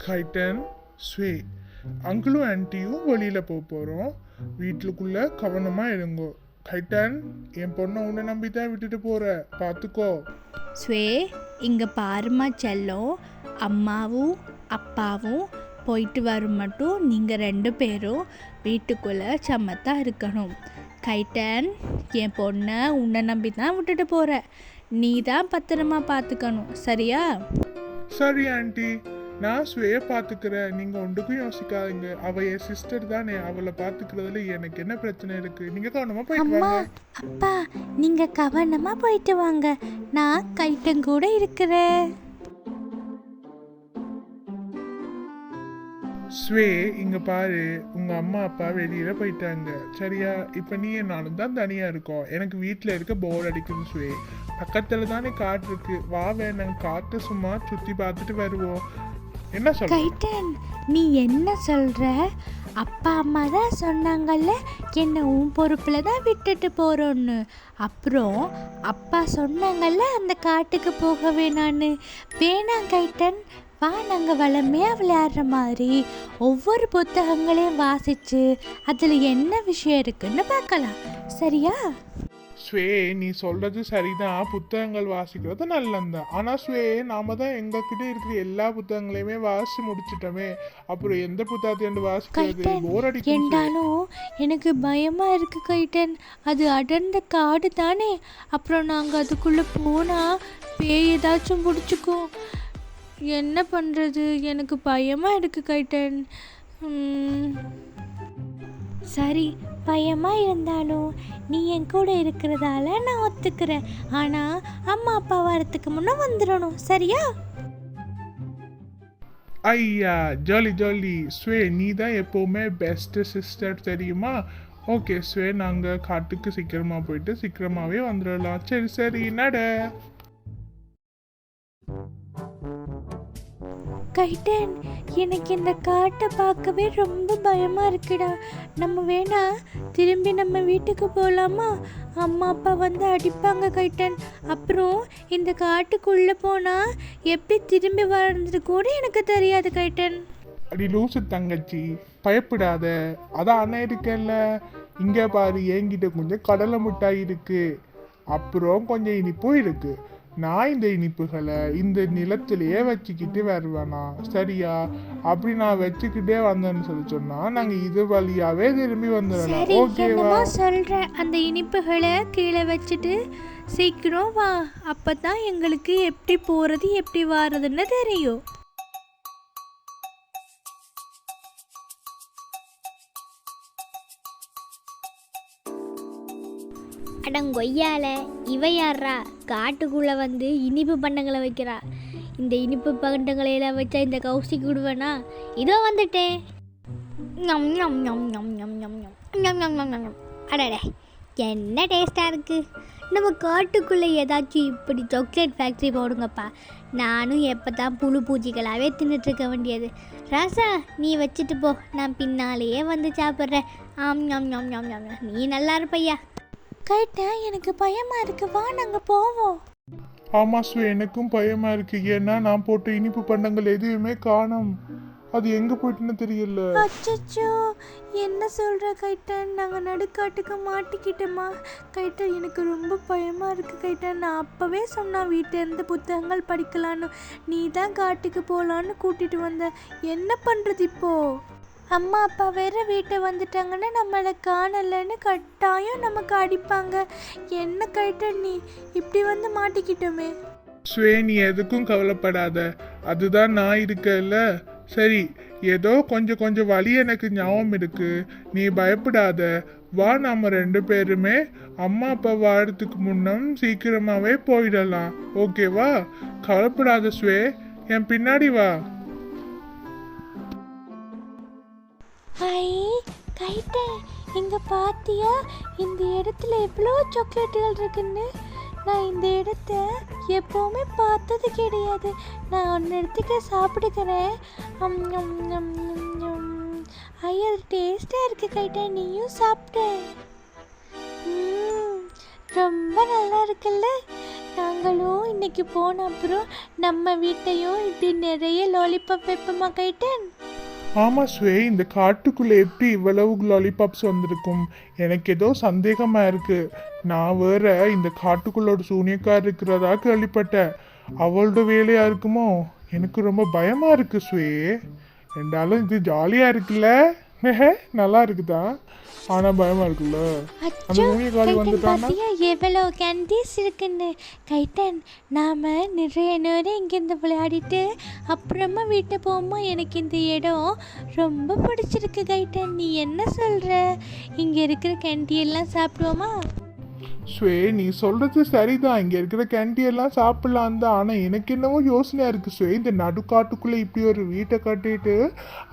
Guyton, sway, அங்கிளும் ஆன்ட்டியும் வெளியில் போகிறோம். வீட்டுக்குள்ளே கவனமாக இருங்கோ. கைட்டன், என் பொண்ணை உன்னை நம்பி தான் விட்டுட்டு போகிற, பார்த்துக்கோ. ஸ்வே, இங்கே பாருமா செல்லம், அம்மாவும் அப்பாவும் போயிட்டு வரும் மட்டும் நீங்கள் 2 பேரும் வீட்டுக்குள்ளே சமத்தாக இருக்கணும். கைட்டன், என் பொண்ணை உன்னை நம்பி தான் விட்டுட்டு போகிற, நீ தான் பத்திரமா பார்த்துக்கணும், சரியா? சரி ஆன்ட்டி, நான் ஸ்வேயை பார்த்துக்கிறேன், நீங்கள் ஒன்றுக்கும் யோசிக்காதீங்க. அவள் என் சிஸ்டர் தானே, அவளை பார்த்துக்கிறதுல எனக்கு என்ன பிரச்சனை இருக்குது? நீங்கள் கவனமாக போயிட்டு அம்மா வாங்க. அப்பா, நீங்கள் கவனமாக போயிட்டு வாங்க, நான் கைட்டன் கூட இருக்கிறேன். ஸ்வே, இங்க பாரு, உங்க அம்மா அப்பா வெளியில போயிட்டாங்க, சரியா? இப்ப நீ நானும் தான் தனியா இருக்கோம். எனக்கு வீட்டுல இருக்க போர் அடிக்குது ஸ்வே. பக்கத்துல தானே காட்டு இருக்கு, வா வேணாம், காட்டு சும்மா சுத்தி பார்த்துட்டு வருவோம். என்ன சொல்ற? கைட்டன், நீ என்ன சொல்ற? அப்பா அம்மா தான் சொன்னாங்கல்ல என்ன உன் பொறுப்பில் தான் விட்டுட்டு போகிறோன்னு. அப்புறம் அப்பா சொன்னாங்கல்ல அந்த காட்டுக்கு போக வேணான்னு. வேணாம் கைட்டன், வா, நாங்கள் வளமையாக விளையாடுற மாதிரி ஒவ்வொரு புத்தகங்களையும் வாசித்து அதில் என்ன விஷயம் இருக்குன்னு பார்க்கலாம், சரியா? ஸ்வே, நீ சொல்றது சரிதான், புத்தகங்கள் வாசிக்கிறது நல்லதுதான். ஆனா ஸ்வே, நாம தான் எங்ககிட்ட இருக்கிற எல்லா புத்தகங்களையுமே வாசிச்சு முடிச்சிட்டோமே, அப்புறம் எந்த புத்தகத்தை வாசிக்கிறது? போர் அடிக்கும். என்றாலும் எனக்கு பயமாக இருக்கு கைட்டன், அது அடர்ந்த காடு தானே, அப்புறம் நாங்கள் அதுக்குள்ளே போனால் பேய் ஏதாச்சும் பிடிச்சிக்கும். என்ன பண்ணுறது, எனக்கு பயமாக இருக்கு கைட்டன். சரி, பயமாக இருந்தாலும் நீ என் கூட இருக்கிறதால நான் ஒத்துக்கிறேன். ஆனால் அம்மா அப்பா வரத்துக்கு முன்னே வந்துடணும், சரியா? ஐயா, ஜாலி ஜாலி. ஸ்வே, நீ தான் எப்போவுமே பெஸ்ட் சிஸ்டர், தெரியுமா? ஓகே ஸ்வே, நாங்கள் காட்டுக்கு சீக்கிரமாக போயிட்டு சீக்கிரமாகவே வந்துடலாம். சரி சரி, நட. கைட்டன், எனக்கு இந்த காட்டை பார்க்கவே ரொம்ப பயமாக இருக்குடா. நம்ம வேணா திரும்பி நம்ம வீட்டுக்கு போகலாமா? அம்மா அப்பா வந்து அடிப்பாங்க கைட்டன். அப்புறம் இந்த காட்டுக்குள்ளே போனால் எப்படி திரும்பி வர்றது கூட எனக்கு தெரியாது கைட்டன். அடி லூசு தங்கச்சி, பயப்படாத, அதான் அண்ணன் இருக்கேன்ல. இங்கே பாரு, என்கிட்ட கொஞ்சம் கடலை மிட்டாய் இருக்கு, அப்புறம் கொஞ்சம் இனிப்பும் இருக்கு. நான் இந்த இனிப்புகளை இந்த நிலத்திலேயே வச்சுக்கிட்டு வருவேனா, சரியா? அப்படி நான் வச்சுக்கிட்டே வந்தேன்னு சொல்லி சொன்னா நாங்கள் இது வழியாவே திரும்பி வந்துடலாம், ஓகேவா? சொல்கிறேன், அந்த இனிப்புகளை கீழே வச்சுட்டு சீக்கிரம் வா, அப்போ தான் எங்களுக்கு எப்படி போகிறது எப்படி வர்றதுன்னு தெரியும். அடங்கொய்யால, இவ யாரா காட்டுக்குள்ளே வந்து இனிப்பு பண்டங்களை வைக்கிறா? இந்த இனிப்பு பண்டங்களையெல்லாம் வச்சா இந்த கௌசிக்கு விடுவேனா? இதோ வந்துட்டேன். அடடே, என்ன டேஸ்ட்டாக இருக்குது. நம்ம காட்டுக்குள்ளே ஏதாச்சும் இப்படி சாக்லேட் ஃபேக்ட்ரி போடுங்கப்பா. நானும் எப்போ தான் புழு பூச்சிகளாகவே தின்னுட்டுருக்க வேண்டியது. ராசா, நீ வச்சுட்டு போ, நான் பின்னாலேயே வந்து சாப்பிட்றேன். நீ நல்லா இருப்பையா. கைட்டன், எனக்கு பயமாக இருக்கு, வா நாங்கள் போவோம். ஆமா ஸ்வே, எனக்கும் பயமா இருக்கு. ஏன்னா நான் போட்ட இனிப்பு பண்டங்கள் எதுவுமே காணோம், அது எங்க போயிட்டுன்னு தெரியல. அச்சச்சோ, என்ன சொல்கிற கைட்டன், நாங்கள் நடுக்காட்டுக்கு மாட்டிக்கிட்டோமா? கைட்டன், எனக்கு ரொம்ப பயமாக இருக்குது கைட்டன். நான் அப்போவே சொன்னேன் வீட்டிலேருந்து புத்தகங்கள் படிக்கலான்னு, நீ தான் காட்டுக்கு போகலான்னு கூட்டிகிட்டு வந்த. என்ன பண்ணுறது இப்போது? அம்மா அப்பா வேற வீட்டை வந்துட்டாங்கன்னா நம்மளை காணலைன்னு கட்டாயம் நமக்கு அடிப்பாங்க. என்ன கைட்டன், நீ இப்படி வந்து மாட்டிக்கிட்டோமே. ஸ்வே, நீ எதுக்கும் கவலைப்படாத, அதுதான் நான் இருக்கல. சரி, ஏதோ கொஞ்சம் கொஞ்சம் வழி எனக்கு ஞாபகம் இருக்கு, நீ பயப்படாத. வா, நாம 2 பேருமே அம்மா அப்பா வாரத்துக்கு முன்னம் சீக்கிரமாவே போயிடலாம், ஓகேவா? கவலைப்படாத ஸ்வே, என் பின்னாடி வா. ஐ கைட்டன், இங்கே பார்த்தியா இந்த இடத்துல எவ்வளோ சாக்லேட்டுகள் இருக்குன்னு? நான் இந்த இடத்த எப்போவுமே பார்த்தது கிடையாது. நான் ஒன்று எடுத்துக்க சாப்பிடுக்கிறேன். ஐயா, டேஸ்ட்டாக இருக்குது கைட்டன், நீயும் சாப்பிட்டேன். ரொம்ப நல்லா இருக்குல்ல? நாங்களும் இன்னைக்கு போன அப்புறம் நம்ம வீட்டையும் இப்படி நிறைய லாலிபாப் வைப்போமா கைட்டன்? ஆமா ஸ்வே, இந்த காட்டுக்குள்ள எப்படி இவ்வளவு லாலிபாப்ஸ் வந்திருக்கும்? எனக்கு ஏதோ சந்தேகமா இருக்கு. நான் வேற இந்த காட்டுக்குள்ள ஒரு சூனியக்கார் இருக்கிறதா கேள்விப்பட்டேன். அவளோட வேலையா இருக்குமோ? எனக்கு ரொம்ப பயமா இருக்கு ஸ்வே. என்றாலும் இது ஜாலியா இருக்குல்ல, நல்லா இருக்குதா? ஆனா பயமா இருக்குல்ல, அந்த சூனியக்காரி வந்துட்டானா? எவ்வளோ கேண்டீஸ் இருக்குன்னு கைட்டன். நாம நிறைய நேரம் இங்கேருந்து விளையாடிட்டு அப்புறமா வீட்டை போகும்போது எனக்கு இந்த இடம் ரொம்ப பிடிச்சிருக்கு கைட்டன். நீ என்ன சொல்ற? இங்கே இருக்கிற கேண்டி எல்லாம் சாப்பிடுவோமா? ஸ்வே, நீ சொல்றது சரிதான், இங்க இருக்கிற கேண்டி எல்லாம் சாப்பிடலாம் தான். ஆனா எனக்கு என்னவோ யோசனையா இருக்கு ஸ்வே. இந்த நடுக்காட்டுக்குள்ள இப்படி ஒரு வீட்டை கட்டிட்டு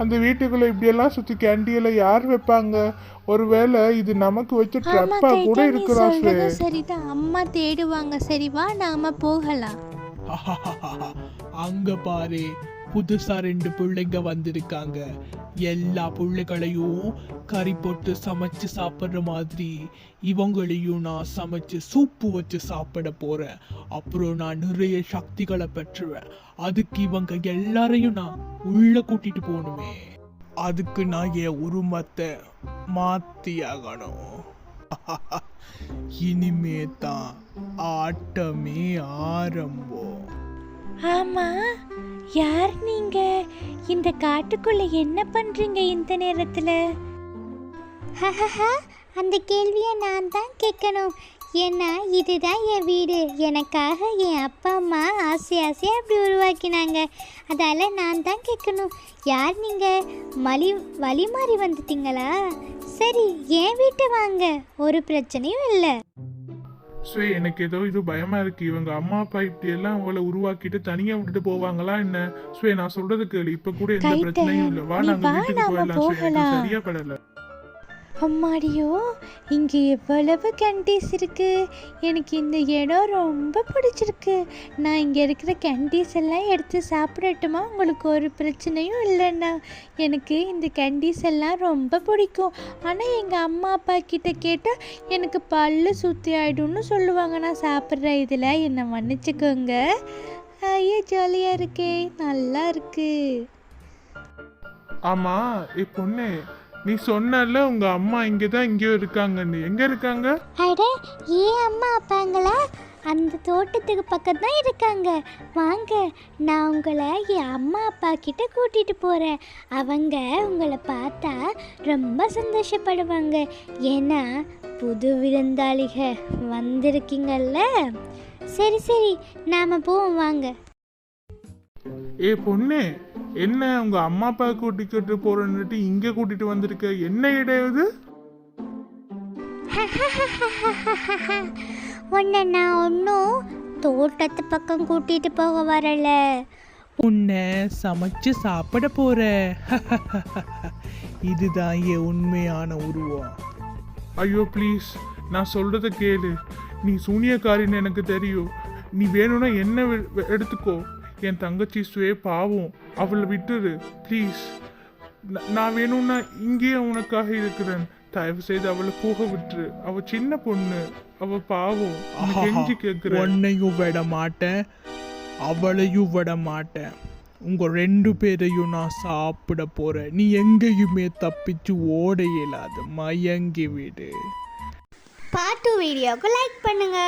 அந்த வீட்டுக்குள்ள இப்படி எல்லாம் சுத்தி கேண்டி எல்லாம் யார் வைப்பாங்க? ஒருவேளை இது நமக்கு வச்ச ட்ரப்பா கூட இருக்கிறா ஸ்வே. சரிதான், அம்மா தேடுவாங்க. சரி வா, நாம போகலாம். அங்க பாரு, புதுசா 2 பிள்ளைங்க வந்திருக்காங்க. எல்லா பிள்ளைகளையும் கறி போட்டு சமைச்சு சாப்பிட்ற மாதிரி இவங்களையும் நான் சமைச்சு சூப்பு வச்சு சாப்பிட போறேன். அப்புறம் நான் நிறைய சக்திகளை பெற்றுவேன். அதுக்கு இவங்க எல்லாரையும் நான் உள்ள கூட்டிட்டு போகணுமே. அதுக்கு நான் என் உருவத்தை மாத்தியாகணும். இனிமே தான் ஆட்டமே ஆரம்பம். ஆமா, யார் நீங்க? இந்த காட்டுக்குள்ள என்ன பண்றீங்க இந்த நேரத்துல? அந்த கேள்வியை நான் தான் கேட்கணும். ஏன்னா இதுதான் என் வீடு. எனக்காக என் அப்பா அம்மா ஆசையாக அப்படி உருவாக்கினாங்க. அதால் நான் தான் கேட்கணும். யார் நீங்கள்? வழி மாறி வந்துட்டீங்களா? சரி, என் வீட்டை வாங்க, ஒரு பிரச்சனையும் இல்லை. ஸ்வே, எனக்கு ஏதோ இது பயமா இருக்கு. இவங்க அம்மா அப்பா இப்படி எல்லாம் அவளை உருவாக்கிட்டு தனியா விட்டுட்டு போவாங்களா என்ன? ஸ்வே, நான் சொல்றது கேளு. இப்ப கூட எந்த பிரச்சனையும் இல்லை. வா, நாங்க வீட்டுக்கு போயிடலாம் ஸ்வே. எனக்கு சரியா படல. அம்மாடியோ, இங்கே எவ்வளவு கேண்டீஸ் இருக்கு. எனக்கு இந்த இடம் ரொம்ப பிடிச்சிருக்கு. நான் இங்கே இருக்கிற கேண்டீஸ் எல்லாம் எடுத்து சாப்பிடட்டுமா? உங்களுக்கு ஒரு பிரச்சனையும் இல்லைண்ணா. எனக்கு இந்த கேண்டீஸ் எல்லாம் ரொம்ப பிடிக்கும். ஆனால் எங்கள் அம்மா அப்பா கிட்ட கேட்டால் எனக்கு பல்லு சுற்றி ஆயிடும்னு சொல்லுவாங்க. நான் சாப்பிட்ற இதில் என்னை மன்னிச்சுக்கோங்க. ஐயோ, ஜாலியாக இருக்கே, நல்லா இருக்கு. ஆமா, பொண்ணு, நீ சொன்னல உங்க அம்மா இங்கதான் எங்கேயோ இருக்காங்கன்னு. எங்க இருக்காங்க? அட, ஏன் அம்மா அப்பாங்களா? அந்த தோட்டத்துக்கு பக்கம் தான் இருக்காங்க. வாங்க, நான் உங்களை என் அம்மா அப்பா கிட்ட கூட்டிட்டு போறேன். அவங்க உங்களை பார்த்தா ரொம்ப சந்தோஷப்படுவாங்க. ஏன்னா புது விருந்தாளிக வந்திருக்கீங்கல்ல. சரி சரி, நாம போவோம் வாங்க. பொண்ணு, என்ன உங்க அம்மா அப்பா கூட்டிக்கிட்டு போறேன்னுட்டு இங்க கூட்டிட்டு வந்திருக்க? என்ன இடம் இது? உன்னை நான் ஒன்றும் தோட்டத்து பக்கம் கூட்டிட்டு போக வரல. உன்னை சமைச்சு சாப்பிட போற. இதுதான் என் உண்மையான உருவம். ஐயோ ப்ளீஸ், நான் சொல்றத கேளு. நீ சூனியக்காரின்னு எனக்கு தெரியும். நீ வேணும்னா என்ன எடுத்துக்கோ. என் தங்கச்சி ஸ்வே பாவம், அவளை விட்டுரு ப்ளீஸ். நான் வேணும்னா இங்கேயே உனக்காக இருக்கிறேன். தயவு செய்து அவளை போக விட்டுரு. அவ சின்ன பொண்ணு, அவ பாவம். கெஞ்சி கேட்கிறேன். உன்னையும் விட மாட்டேன், அவளையும் விட மாட்டேன். உங்க 2 பேரையும் நான் சாப்பிட போறேன். நீ எங்கேயுமே தப்பிச்சு ஓட இயலாது. மயங்கி விடு. பார்ட் 2 வீடியோக்கு லைக் பண்ணுங்க.